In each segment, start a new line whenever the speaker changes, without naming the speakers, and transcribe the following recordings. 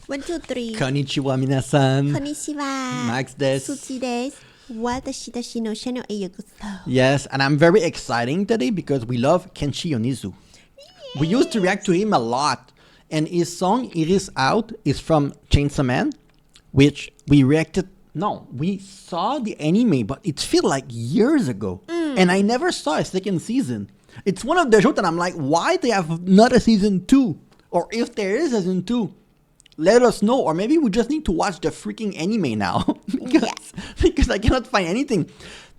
One, two, three.
Konnichiwa minasan.
Konnichiwa.
Max desu.
Suchi desu. Watashi no channel e yokoso.
Yes, and I'm very exciting today because we love KENSHI YONEZU. Yes. We used to react to him a lot. And his song Iris Out is from Chainsaw Man, which we reacted. No, we saw the anime, but it feels like years ago. And I never saw a second season. It's one of the shows that I'm like, why they have not a season 2? Or if there is a season 2, let us know. Or maybe we just need to watch the freaking anime now. because I cannot find anything.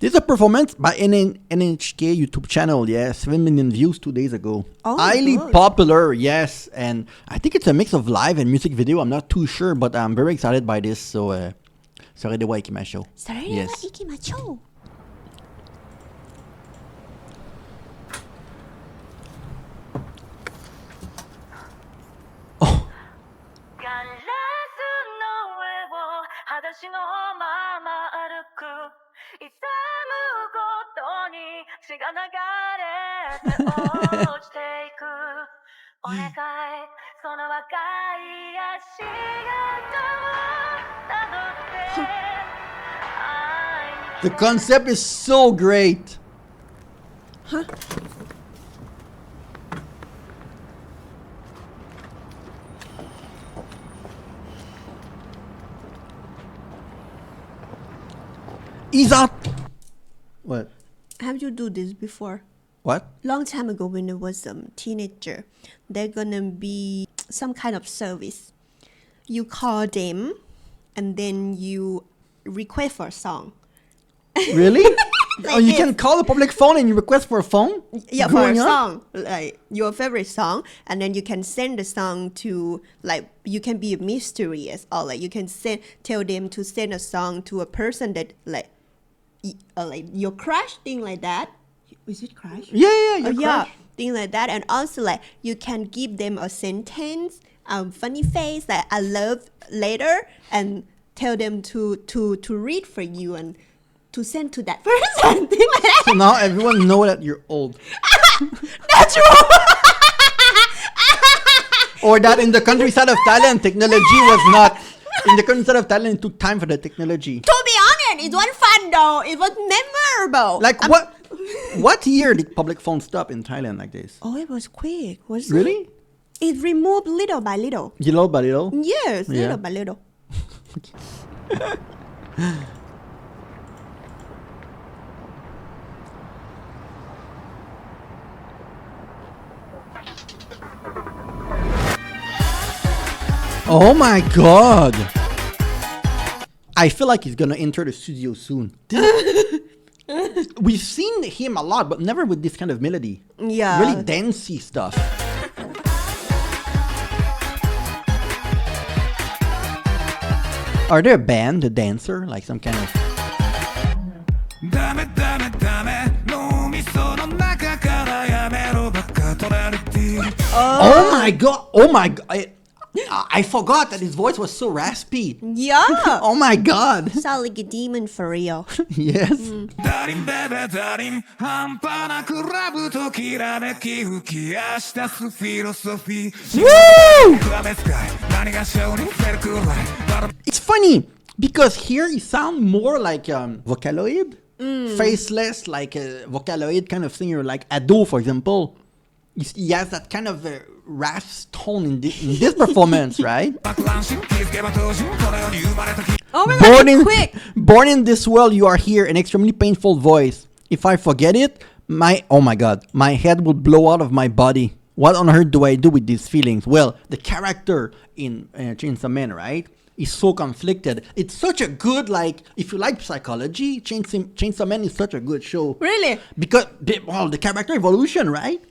There's a performance by NHK YouTube channel. 7 million views 2 days ago.
Oh,
highly
good.
popular, yes. And I think it's a mix of live and music video. I'm not too sure, but I'm very excited by this. So, それでは行きましょう.
それでは行きましょう.
Oh.
ガラスの上を裸足のまま歩く痛むことに血が流れて落ちていくお願いその若い足跡をたどって
The concept is so great.
Huh?
He's out. What?
Have you do this before?
What?
Long time ago when I was a teenager, there gonna be some kind of service. You call them and then you request for a song.
Really?
Like
Oh, you
this.
can call the public phone and you request for a phone?
Yeah, for
Growing
a
up?
song, like your favorite song, and then you can send the song to, like, you can be mysterious, or like you can tell them to send a song to a person that like your crush, thing like that. Is it crush?
Yeah, your
Yeah,
crush.
thing like that, and also like you can give them a sentence, funny face that I love later, and tell them to read for you and to send to that person. Thing like that.
So now everyone know that you're old.
That's wrong.
Or that in the countryside of Thailand, technology was not... In the countryside of Thailand, it took time for the technology.
To be honest, it was fun though. It was memorable.
Like what year did public phone stop in Thailand like this?
Oh, it was quick. Was
Really?
It removed little by little.
Little by little?
Yes,
Yeah.
little by little.
Oh my god! I feel like he's gonna enter the studio soon. We've seen him a lot, but never with this kind of melody.
Yeah.
Really dancey stuff. Are they a band, the dancer? Like some kind of... Oh my god! Oh my god! I forgot that his voice was so raspy.
Yeah.
Oh my god!
Sound like a demon for real.
Yes. It's funny because here he sound more like Vocaloid, faceless, like a Vocaloid kind of singer, like Ado, for example. He has that kind of rasp tone in this performance, right?
Oh my god, you're quick.
Born in this world, you are here, an extremely painful voice. If I forget it, oh my god, my head will blow out of my body. What on earth do I do with these feelings? Well, the character in Chainsaw Man, right, is so conflicted. It's such a good, like, if you like psychology, Chainsaw Man is such a good show.
Really?
Because, well, the character evolution, right?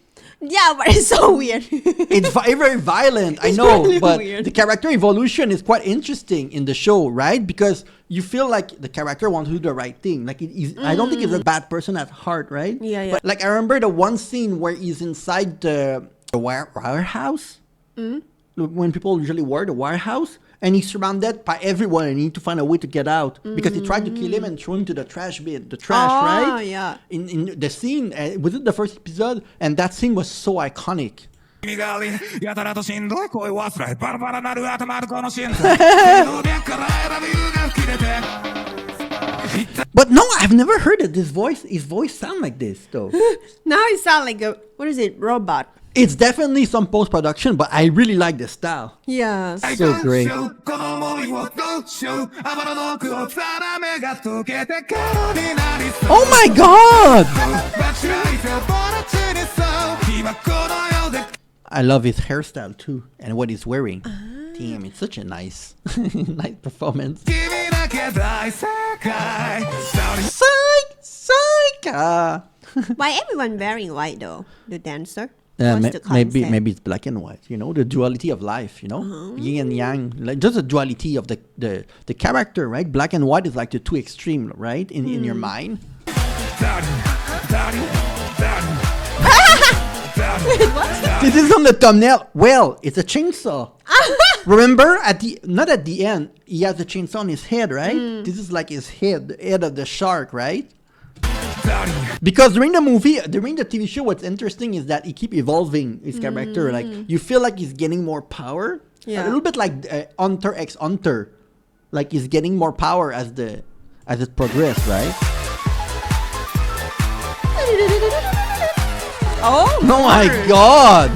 Yeah, but it's so weird.
It's very violent, I know,
really
but
weird.
the character evolution is quite interesting in the show, right? Because you feel like the character wants to do the right thing. Like, I don't think he's a bad person at heart, right?
Yeah.
But like, I remember the one scene where he's inside the warehouse. When people usually wear the warehouse, and he's surrounded by everyone and he need to find a way to get out because he tried to kill him and throw him to the trash bin, right?
Yeah.
In the scene, was it the first episode? And that scene was so iconic.
君がやたらとしんどい声を忘れバラバラなる頭のこの心臓から選ぶ湯が吹き出て
But no, I've never heard it. His voice sound like this though.
Now it sounds like a, what is it, robot?
It's definitely some post-production, but I really like the style.
Yeah.
So great. Oh my god! I love his hairstyle too, and what he's wearing. Damn, it's such a nice, nice performance. Psych!
Why everyone wearing white though? The dancer? What's the concept?
Maybe it's black and white. You know, the duality of life. You know, yin and yang. Like just the duality of the character, right? Black and white is like the two extreme, right? In your mind. This is on the thumbnail. Well, it's a chainsaw. Remember, not at the end, he has the chainsaw on his head, right? This is like his head, the head of the shark, right? Because during the TV show, what's interesting is that he keep evolving his character. Like you feel like he's getting more power, a little bit like Hunter x Hunter, like he's getting more power as it progresses, right?
Oh
my god!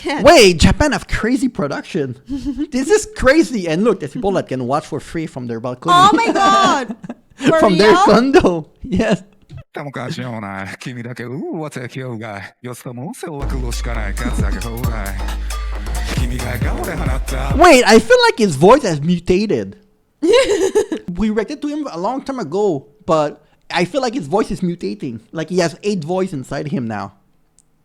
Yeah.
Wait, Japan have crazy production. This is crazy. And look, there's people that can watch for free from their balcony.
Oh my god! For
From their
real?
condo. Yes.
たもかしようない君だけわてきょうがいよそともせおわくをしかない数だけほうがい君が顔で放った
Wait, I feel like his voice has mutated. We reacted to him a long time ago, but I feel like his voice is mutating. Like he has 8 voices inside him now.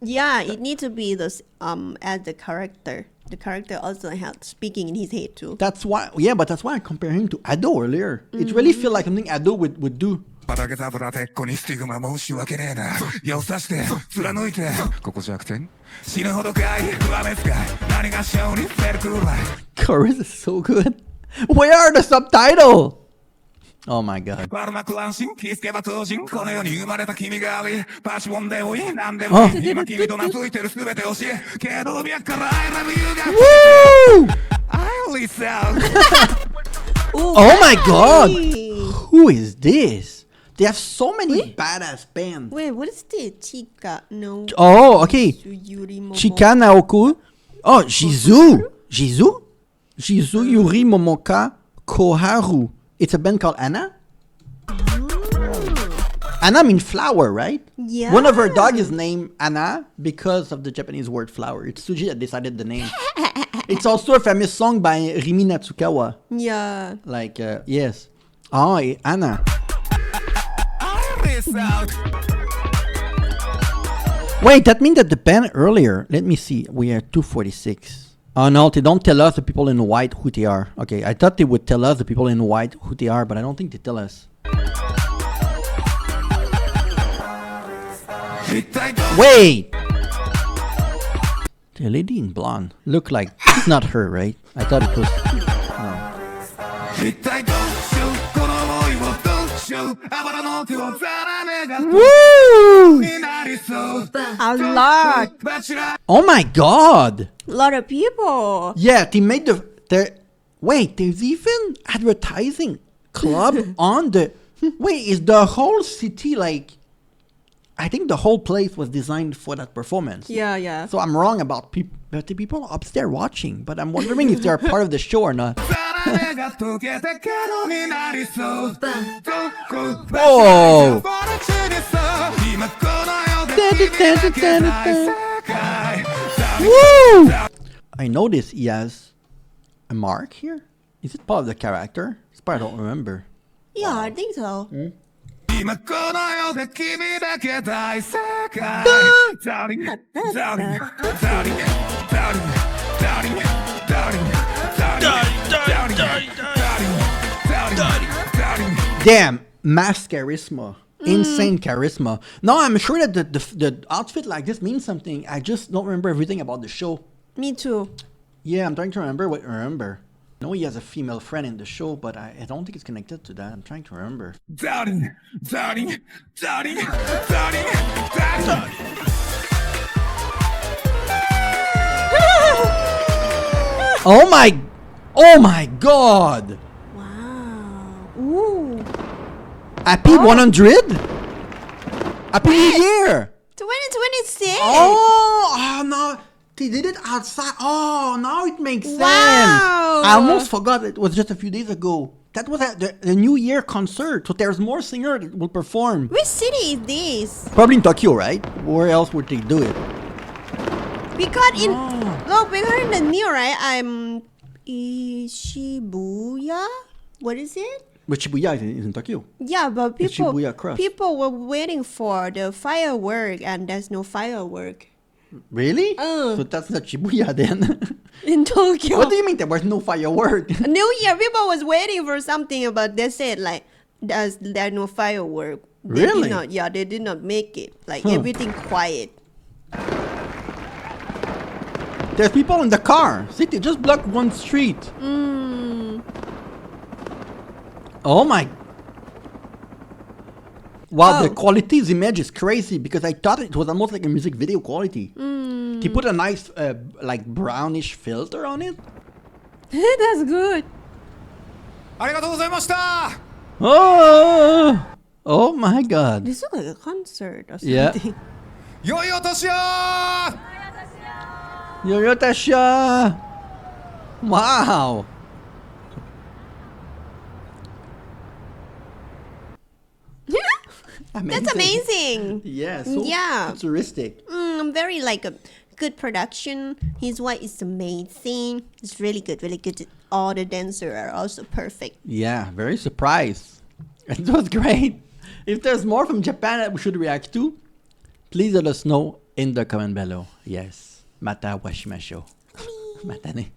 Yeah, it needs to be this as the character. The character also has speaking in his head too.
That's why I compared him to Ado earlier. It really feels like something Ado would do.
畑油鉄庫にスティグマ申し訳ねえな矢を刺して貫いてここ弱点死ぬほどかい上目使い何が性にフェルクライ
Chorus is so good. Where are the subtitles? Oh my god.
バルマク安心気づけば当人この世に生まれた君がありパシモンで多い何でもいい今君と懐いてる全て教えけど脈から I love you が
Woo!
I only sound
Ooh,
Oh my god!
hey.
Who is this? They have so many badass bands.
Wait, what is this? Chika no
Oh, okay.
Yuri Momo.
Chika Naoku. Oh, Jizu. Yuri Momoka Koharu. It's a band called Anna. Anna means flower, right?
Yeah.
One of her dog is named Anna because of the Japanese word flower. It's Tsuji that decided the name. It's also a famous song by Rimi Natsukawa.
Yeah.
Like, yes. Oh, Anna. Wait, that means that the band earlier, let me see, we are 246. Oh no, they don't tell us the people in white who they are. Okay, I thought they would tell us the people in white who they are, but I don't think they tell us. Wait! The lady in blonde look like it's not her, right? I thought it was. No. Woo!
A lot.
Oh my god!
A lot of people.
Yeah, they made wait, there's even advertising club on the. Wait, is the whole city like? I think the whole place was designed for that performance.
Yeah, yeah.
So I'm wrong about the people upstairs watching, but I'm wondering if they're part of the show or not. Whoa! Woo! I noticed he has a mark here. Is it part of the character? It's part I don't remember.
Yeah, I think so.
Damn, mass charisma. Insane charisma. No, I'm sure that the outfit like this means something. I just don't remember everything about the show.
Me too.
Yeah, I'm trying to remember what I remember. I know he has a female friend in the show, but I don't think it's connected to that. I'm trying to remember. Oh my god!
Wow. Ooh.
Happy 100? Happy New Year!
2026.
Oh no, they did it outside. Oh, now it makes sense.
Wow.
I almost forgot it was just a few days ago. That was at the New Year concert. So there's more singers that will perform.
Which city is this?
Probably in Tokyo, right? Where else would they do it?
Because in the new, right? I'm Shibuya. What is it?
But Shibuya is in Tokyo.
Yeah, but
It's
people
Shibuya Cross.
people were waiting for the firework, and there's no firework
Really? So that's not Shibuya then.
in Tokyo.
What do you mean there was no firework?
New Year, people was waiting for something, but they said like there's no firework. They
Really?
Did not, yeah, they did not make it. Like
Huh.
everything quiet.
There's people in the car. See, they just blocked one street. Oh my. Wow, the
Oh.
quality of the image is crazy because I thought it was almost like a music video quality. They put a nice, like brownish filter on it.
That's good.
ありがとうございました
Oh, oh my God.
This looks like a concert or
Yeah.
something.
良いお年を
Yoyotasha. Wow.
That's amazing.
Yeah, so
Yeah.
futuristic.
Very like a good production. His wife is amazing. It's really good, really good. All the dancers are also perfect.
Yeah, very surprised. It was great. If there's more from Japan that we should react to, please let us know in the comment below. Yes. Mata washimashou. Mata ne.